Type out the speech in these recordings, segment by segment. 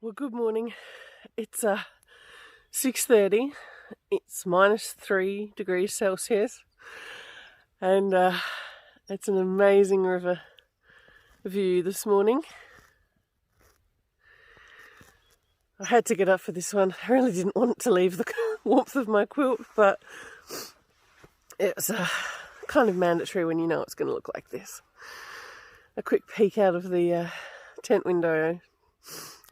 Well, good morning. It's 6:30. It's -3 degrees Celsius, and it's an amazing river view this morning. I had to get up for this one. I really didn't want to leave the warmth of my quilt, but it's kind of mandatory when you know it's going to look like this. A quick peek out of the tent window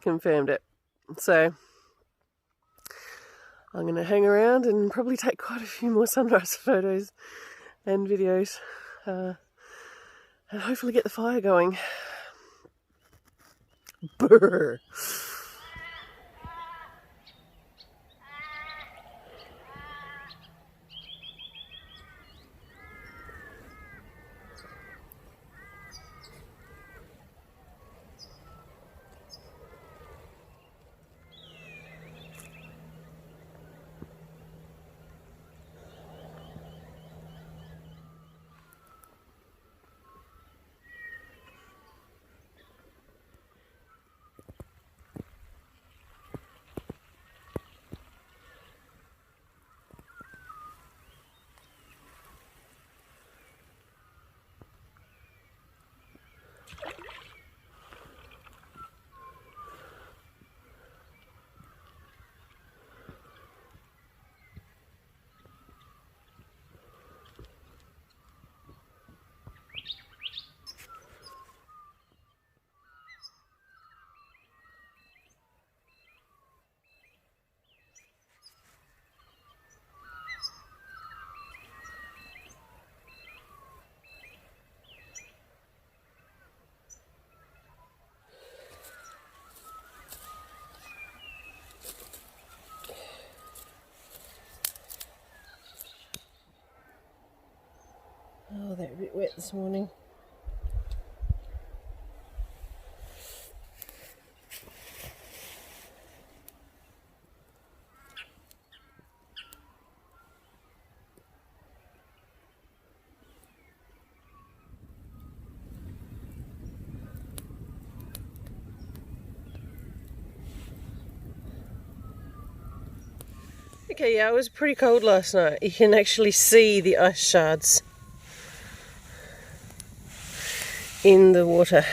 confirmed it. So I'm going to hang around and probably take quite a few more sunrise photos and videos, and hopefully get the fire going. Brr. Oh, they're a bit wet this morning. Okay, yeah, it was pretty cold last night. You can actually see the ice shards in the water.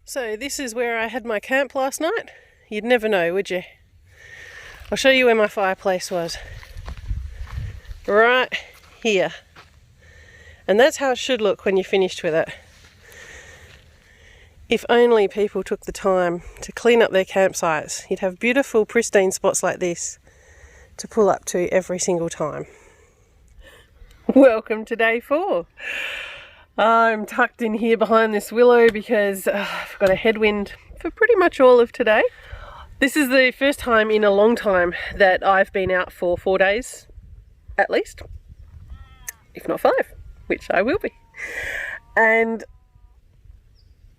So this is where I had my camp last night. You'd never know, would you? I'll show you where my fireplace was. Right here. And that's how it should look when you're finished with it. If only people took the time to clean up their campsites, you'd have beautiful, pristine spots like this to pull up to every single time. Welcome to day 4. I'm tucked in here behind this willow because I've got a headwind for pretty much all of today. This is the first time in a long time that I've been out for 4 days, at least, if not 5, which I will be. And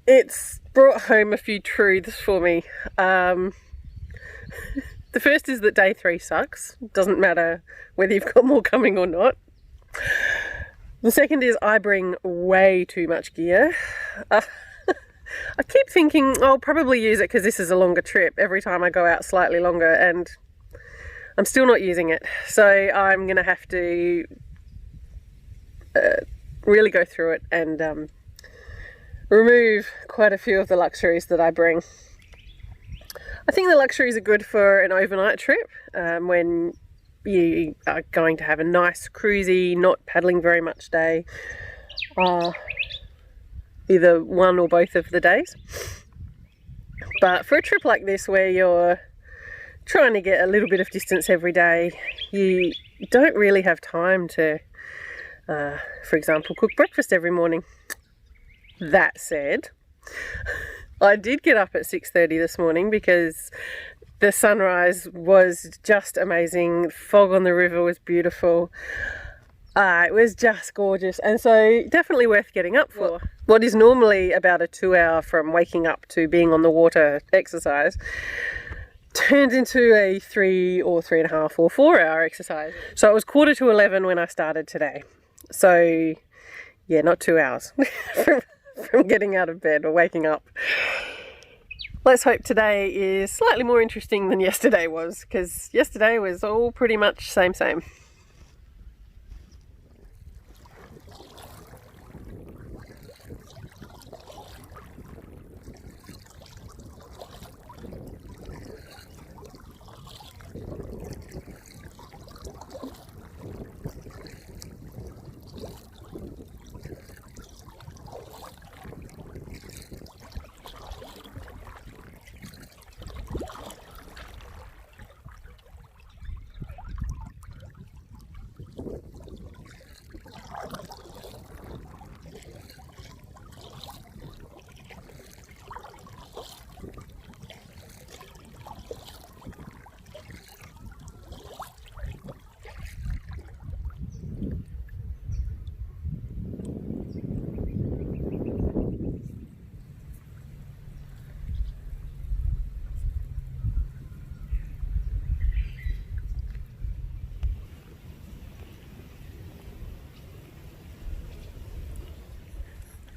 it's brought home a few truths for me. The first is that day 3 sucks. Doesn't matter whether you've got more coming or not. The second is I bring way too much gear. I keep thinking I'll probably use it because this is a longer trip every time I go out slightly longer, and I'm still not using it. So I'm going to have to really go through it and remove quite a few of the luxuries that I bring. I think the luxuries are good for an overnight trip when you are going to have a nice cruisy, not paddling very much day. The either one or both of the days. But for a trip like this where you're trying to get a little bit of distance every day, you don't really have time to, for example, cook breakfast every morning. That said, I did get up at 6:30 this morning because the sunrise was just amazing. Fog on the river was beautiful. It was just gorgeous, and so definitely worth getting up for. What is normally about a 2 hour from waking up to being on the water exercise turned into a 3 or 3.5 or 4 hour exercise. So it was 10:45 when I started today. So yeah, not 2 hours from getting out of bed or waking up. Let's hope today is slightly more interesting than yesterday was, because yesterday was all pretty much same.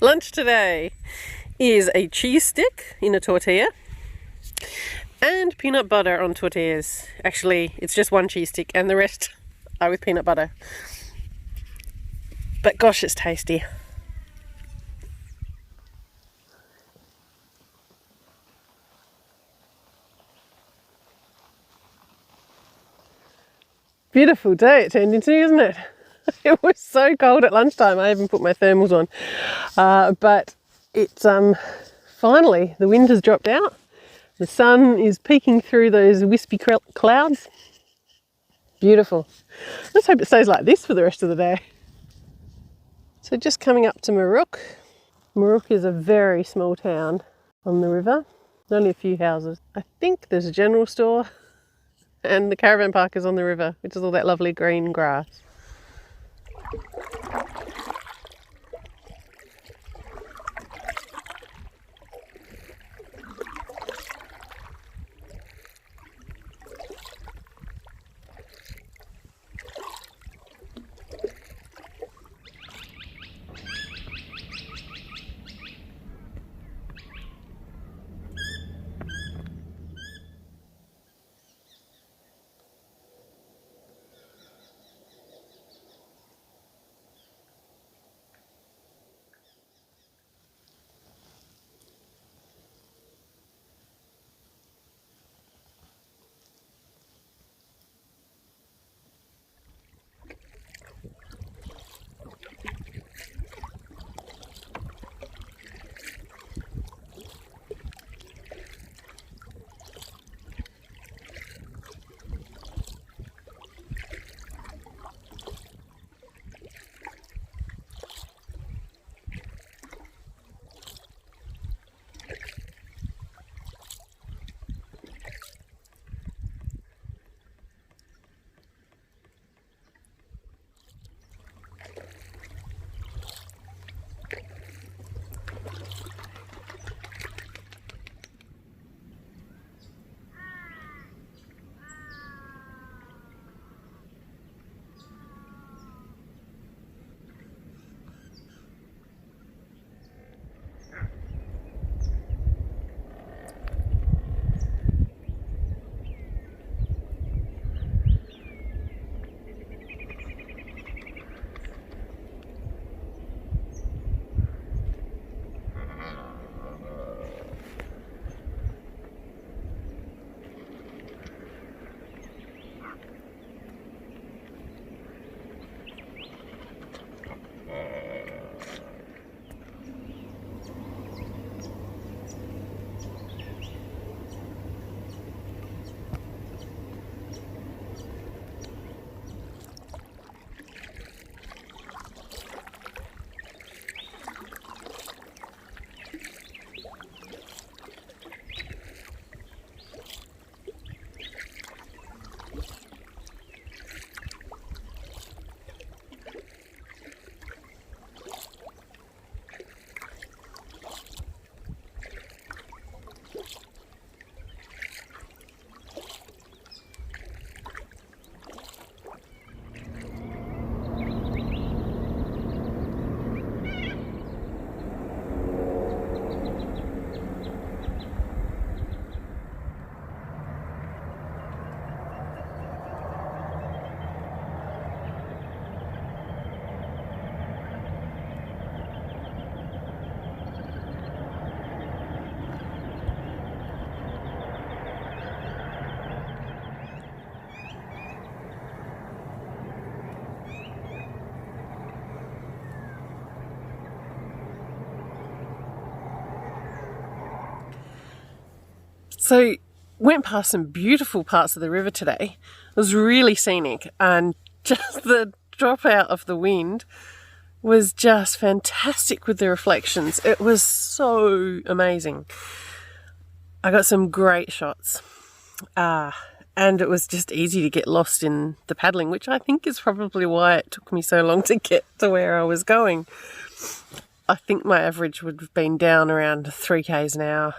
Lunch today is a cheese stick in a tortilla and peanut butter on tortillas. Actually, it's just one cheese stick and the rest are with peanut butter. But gosh, it's tasty. Beautiful day it turned into, isn't it? It was so cold at lunchtime, I even put my thermals on. But it's finally, the wind has dropped out. The sun is peeking through those wispy clouds. Beautiful. Let's hope it stays like this for the rest of the day. So just coming up to Moorook. Moorook is a very small town on the river. There's only a few houses. I think there's a general store and the caravan park is on the river, which is all that lovely green grass. So went past some beautiful parts of the river today. It was really scenic, and just the drop out of the wind was just fantastic with the reflections. It was so amazing. I got some great shots. And it was just easy to get lost in the paddling, which I think is probably why it took me so long to get to where I was going. I think my average would have been down around 3 k's an hour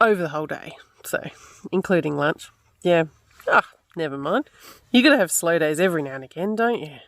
over the whole day, so including lunch. Yeah, never mind. You got to have slow days every now and again, don't you?